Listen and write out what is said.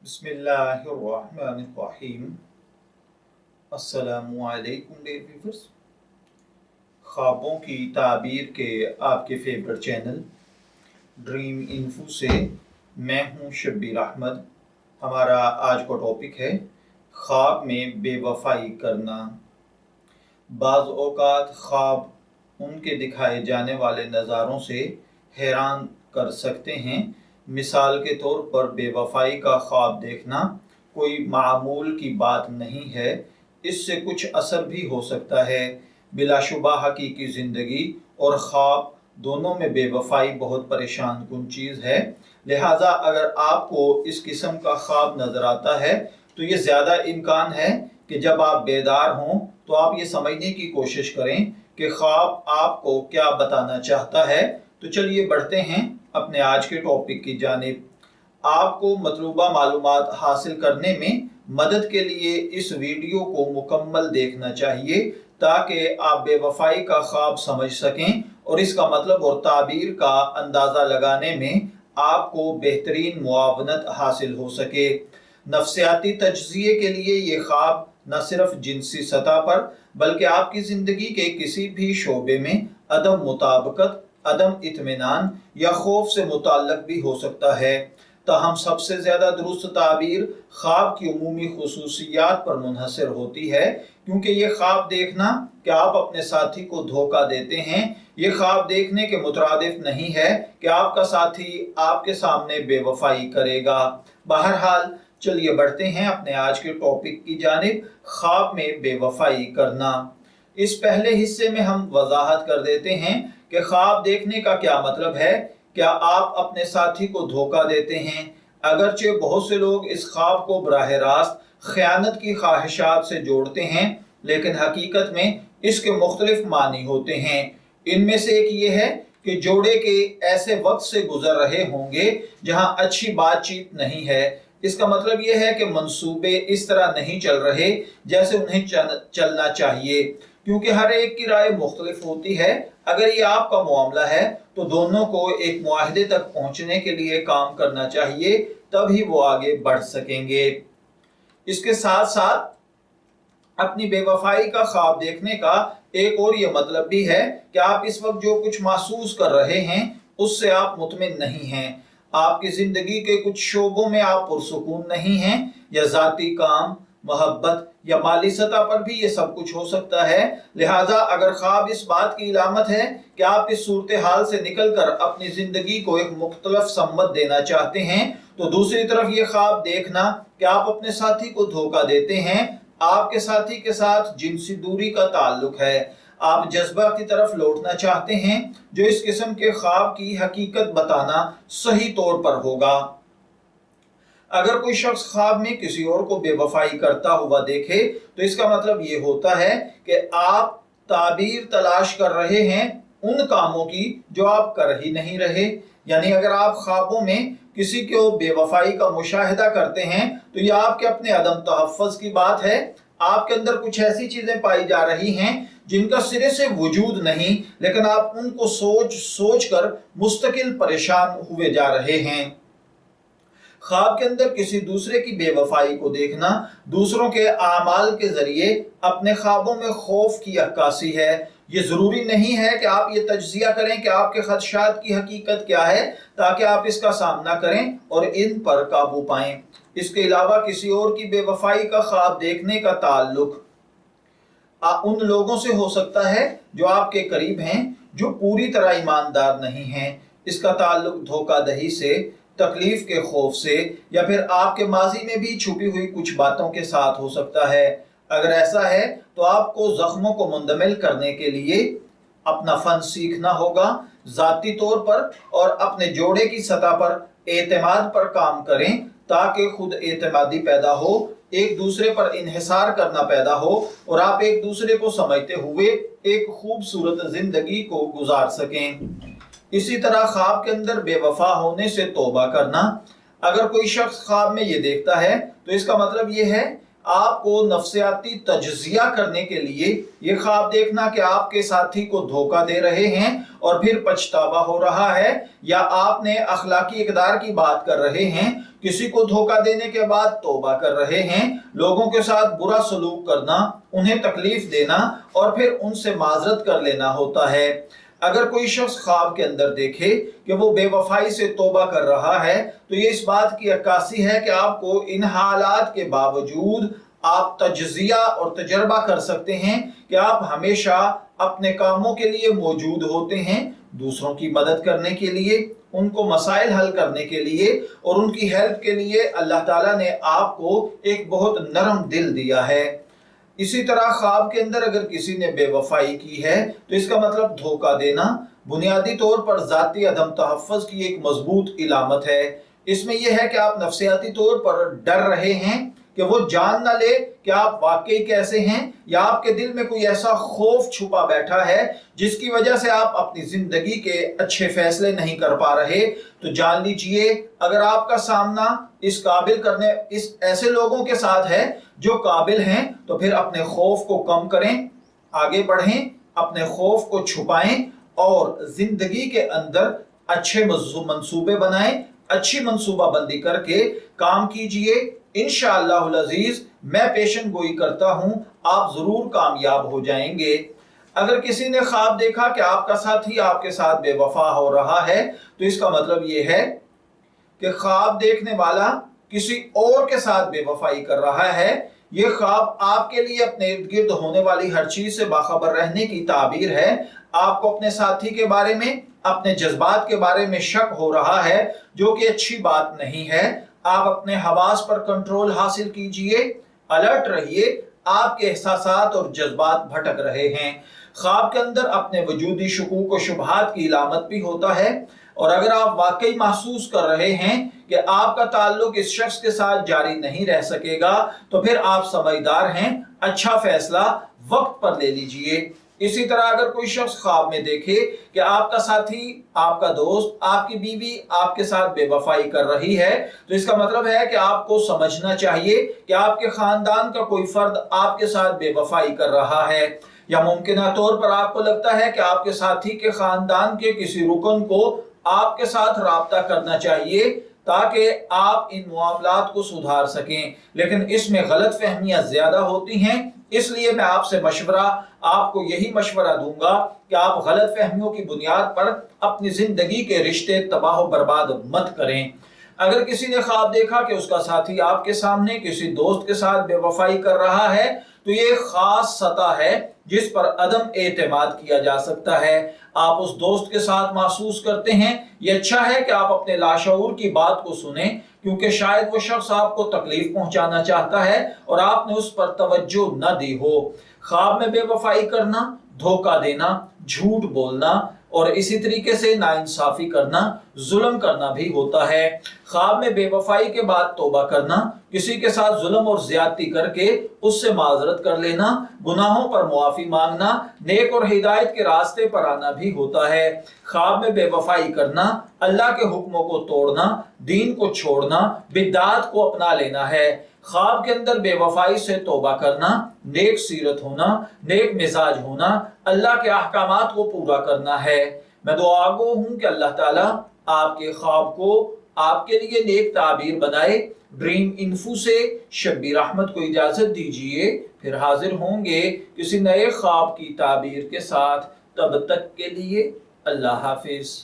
बिस्मिल्लाहिर्रहमानिर्रहीम। अस्सलामुअलैकुम dear viewers. ख्वाबों की ताबीर के आपके फेवरेट चैनल ड्रीम इन्फो से मैं हूं शब्बीर अहमद। हमारा आज का टॉपिक है ख्वाब में बेवफाई करना। बाज़ औक़ात ख्वाब उनके दिखाए जाने वाले नज़ारों से हैरान कर सकते हैं। मिसाल के तौर पर बेवफाई का ख्वाब देखना कोई मामूल की बात नहीं है, इससे कुछ असर भी हो सकता है। बिलाशुबा हकीकी ज़िंदगी और ख्वाब दोनों में बेवफाई बहुत परेशान कुन चीज़ है। लिहाजा अगर आपको इस किस्म का ख्वाब नज़र आता है तो ये ज़्यादा इम्कान है कि जब आप बेदार हों तो आप ये समझने की कोशिश करें कि ख्वाब आपको क्या बताना चाहता है। तो चलिए बढ़ते हैं अपने आज के टॉपिक की जानिब। आपको मतलूबा मालूमात हासिल करने में मदद के लिए इस वीडियो को मुकम्मल देखना चाहिए ताकि आप बेवफाई का ख्वाब समझ सकें और इसका मतलब और ताबीर का अंदाज़ा लगाने में आपको बेहतरीन मुआवनत हासिल हो सके। नफ्सियाती तज्ज़िये के लिए ये ख्वाब न सिर्फ जिनसी सतह पर बल्कि आपकी ज़िंदगी के किसी भी शोबे में अदम मुताबकत, अदम इत्मीनान या खौफ से मुताल्लक भी हो सकता है। ताहम सबसे ज़्यादा दुरुस्त ताबीर ख्वाब की उमूमी खुसूसियात पर मुनहसर होती है, क्योंकि ये ख्वाब देखना कि आप अपने साथी को धोखा देते हैं, ये ख्वाब देखने के मुतरादिफ नहीं है कि आपका साथी आपके सामने बेवफाई करेगा। बहरहाल चलिए बढ़ते हैं अपने आज के टॉपिक की जानिब, ख्वाब में बेवफाई करना। इस पहले हिस्से में हम वजाहत कर देते हैं कि ख्वाब देखने का क्या मतलब है। क्या आप अपने साथी को धोखा देते हैं? अगरचे बहुत से लोग इस ख्वाब को बराह रास्त खयानत की ख्वाहिशात से जोड़ते हैं, लेकिन हकीकत में इसके मुख्तलिफ मानी होते हैं। इनमें से एक ये है कि जोड़े के ऐसे वक्त से गुजर रहे होंगे जहां अच्छी बातचीत नहीं है। इसका मतलब यह है कि मंसूबे इस तरह नहीं चल रहे जैसे उन्हें चलना चाहिए, क्योंकि हर एक की राय मुख्तलिफ होती है। अगर ये आपका मामला है तो दोनों को एक मुआहदे तक पहुंचने के लिए काम करना चाहिए, तभी वो आगे बढ़ सकेंगे। इसके साथ साथ अपनी बेवफाई का ख्वाब देखने का एक और ये मतलब भी है कि आप इस वक्त जो कुछ महसूस कर रहे हैं उससे आप मुतमिन नहीं हैं। आपकी जिंदगी के कुछ शोबों में आप पुरसुकून नहीं हैं, या जाती काम, मोहब्बत या माली सतह पर भी ये सब कुछ हो सकता है। लिहाजा अगर ख्वाब इस बात की इलामत है कि आप इस सूरत हाल से निकलकर अपनी जिंदगी को एक मुख्तलफ सम्मत देना चाहते हैं, तो दूसरी तरफ ये ख्वाब देखना कि आप अपने साथी को धोखा देते हैं, आपके साथी के साथ जिनसी दूरी का ताल्लुक है, आप जज्बा की तरफ लौटना चाहते हैं, जो इस किस्म के ख्वाब की हकीकत बताना सही तौर पर होगा। अगर कोई शख्स ख्वाब में किसी और को बेवफाई करता हुआ देखे तो इसका मतलब ये होता है कि आप ताबीर तलाश कर रहे हैं उन कामों की जो आप कर ही नहीं रहे। यानी अगर आप ख्वाबों में किसी को बेवफाई का मुशाहिदा करते हैं तो यह आपके अपने अदम तहफ़्फ़ुज़ की बात है। आपके अंदर कुछ ऐसी चीजें पाई जा रही हैं जिनका सिरे से वजूद नहीं, लेकिन आप उनको सोच सोच कर मुस्तकिल परेशान हुए जा रहे हैं। ख्वाब के अंदर किसी दूसरे की बेवफाई को देखना दूसरों के आमाल के जरिए अपने ख्वाबों में खौफ की अक्कासी है। ये जरूरी नहीं है कि आप ये तज्जिया करें कि आपके खदशात की हकीकत क्या है ताकि आप इसका सामना करें और इन पर काबू पाएं। इसके अलावा किसी और की बेवफाई का ख्वाब देखने का ताल्लुक उन लोगों से हो सकता है जो आपके करीब हैं, जो पूरी तरह ईमानदार नहीं हैं। इसका ताल्लुक धोखाधड़ी से, तकलीफ के खौफ से, या फिर आपके माजी में भी छुपी हुई कुछ बातों के साथ हो सकता है। अगर ऐसा है तो आपको जख्मों को मुंदमिल करने के लिए अपना फन सीखना होगा। जाती तौर पर और अपने जोड़े की सतह पर एतमाद पर काम करें ताकि खुद एतमादी पैदा हो, एक दूसरे पर इन्हिसार करना पैदा हो और आप एक दूसरे को समझते हुए एक खूबसूरत जिंदगी को गुजार सकें। इसी तरह ख्वाब के अंदर बेवफा होने से तौबा करना। अगर कोई शख्स ख्वाब में ये देखता है तो इसका मतलब ये है आपको नफ्सियाती तजजिया करने के लिए ये ख्वाब देखना कि आपके साथी को धोखा दे रहे हैं और फिर पछतावा हो रहा है, या आपने अखलाकी इकदार की बात कर रहे हैं, किसी को धोखा देने के बाद तौबा कर रहे हैं, लोगों के साथ बुरा सलूक करना, उन्हें तकलीफ देना और फिर उनसे माजरत कर लेना होता है। अगर कोई शख्स ख्वाब के अंदर देखे कि वो बेवफाई से तौबा कर रहा है, तो ये इस बात की अक्कासी है कि आपको इन हालात के बावजूद आप तजजिया और तजर्बा कर सकते हैं कि आप हमेशा अपने कामों के लिए मौजूद होते हैं, दूसरों की मदद करने के लिए, उनको मसाइल हल करने के लिए और उनकी हेल्प के लिए अल्लाह ताला ने आपको एक बहुत नरम दिल दिया है। इसी तरह ख्वाब के अंदर अगर किसी ने बेवफाई की है तो इसका मतलब धोखा देना बुनियादी तौर पर ज़ाती अदम तहफ़्फ़ुज़ की एक मजबूत इलामत है। इसमें यह है कि आप नफ्सियाती तौर पर डर रहे हैं कि वो जान ना ले कि आप वाकई कैसे हैं, या आपके दिल में कोई ऐसा खौफ छुपा बैठा है जिसकी वजह से आप अपनी जिंदगी के अच्छे फैसले नहीं कर पा रहे। तो जान लीजिए, अगर आपका सामना इस ऐसे लोगों के साथ है जो काबिल हैं, तो फिर अपने खौफ को कम करें, आगे बढ़ें, अपने खौफ को छुपाएं और जिंदगी के अंदर अच्छे मंसूबे बनाएं, अच्छी मंसूबाबंदी करके काम कीजिए। इंशाअल्लाहुल अजीज मैं पेशन गोई करता हूं, आप जरूर कामयाब हो जाएंगे। अगर किसी ने ख्वाब देखा कि आपका साथी आपके साथ बेवफा हो रहा है, तो इसका मतलब ये है कि ख्वाब देखने वाला किसी और के साथ बेवफाई कर रहा है। ये ख्वाब आपके लिए अपने इर्द गिर्द होने वाली हर चीज से बाखबर रहने की ताबीर है। आपको अपने साथी के बारे में, अपने जज्बात के बारे में शक हो रहा है, जो कि अच्छी बात नहीं है। आप अपने हवास पर कंट्रोल हासिल कीजिए, अलर्ट रहिए, आपके एहसासात और जज्बात भटक रहे हैं। ख्वाब के अंदर अपने वजूदी शुकूक व शुबहात की इलामत भी होता है, और अगर आप वाकई महसूस कर रहे हैं कि आपका ताल्लुक इस शख्स के साथ जारी नहीं रह सकेगा, तो फिर आप समझदार हैं, अच्छा फैसला वक्त पर ले लीजिए। इसी तरह अगर कोई शख्स ख्वाब में देखे कि आपका साथी, आपका दोस्त, आपकी बीवी आपके साथ बेवफाई कर रही है, तो इसका मतलब है कि आपको समझना चाहिए कि आपके खानदान का कोई फर्द आपके साथ बेवफाई कर रहा है, या मुमकिन तौर पर आपको लगता है कि आपके साथी के खानदान के किसी रुकन को आपके साथ राब्ता करना चाहिए ताकि आप इन मामलात को सुधार सकें, लेकिन इसमें गलत फहमियां ज्यादा होती हैं। इसलिए मैं आपको यही मशवरा दूंगा कि आप गलत फहमियों की बुनियाद पर अपनी जिंदगी के रिश्ते तबाह बर्बाद मत करें। अगर किसी ने ख्वाब देखा कि उसका साथी आपके सामने किसी दोस्त के साथ बेवफाई कर रहा है, तो ये एक खास सतह है जिस पर अदम एतमाद किया जा सकता है। आप उस दोस्त के साथ महसूस करते हैं, ये अच्छा है कि आप अपने लाशऊर की बात को सुने, क्योंकि शायद वो शख्स आपको तकलीफ पहुंचाना चाहता है और आपने उस पर तवज्जो न दी हो। ख्वाब में बेवफाई करना, धोखा देना, झूठ बोलना और इसी तरीके से नाइंसाफी करना, जुल्म करना भी होता है। ख्वाब में बेवफाई के बाद तौबा करना, किसी के साथ जुल्म और ज्यादती करके उससे माजरत कर लेना, गुनाहों पर मुआफी मांगना, नेक और हिदायत के रास्ते पर आना भी होता है। ख्वाब में बेवफाई करना, अल्लाह के हुक्मों को तोड़ना, दीन को छोड़ना, बिदअत को अपना लेना है। ख्वाब के अंदर बेवफाई से तौबा करना, नेक सीरत होना, नेक मिजाज होना, अल्लाह के अहकामात को पूरा करना है। मैं दुआगो हूं कि अल्लाह ताला आपके ख्वाब को आपके लिए नेक ताबीर बनाए। ड्रीम इन्फो से शब्बीर अहमद को इजाजत दीजिए, फिर हाजिर होंगे किसी नए ख्वाब की ताबीर के साथ। तब तक के लिए अल्लाह हाफिज।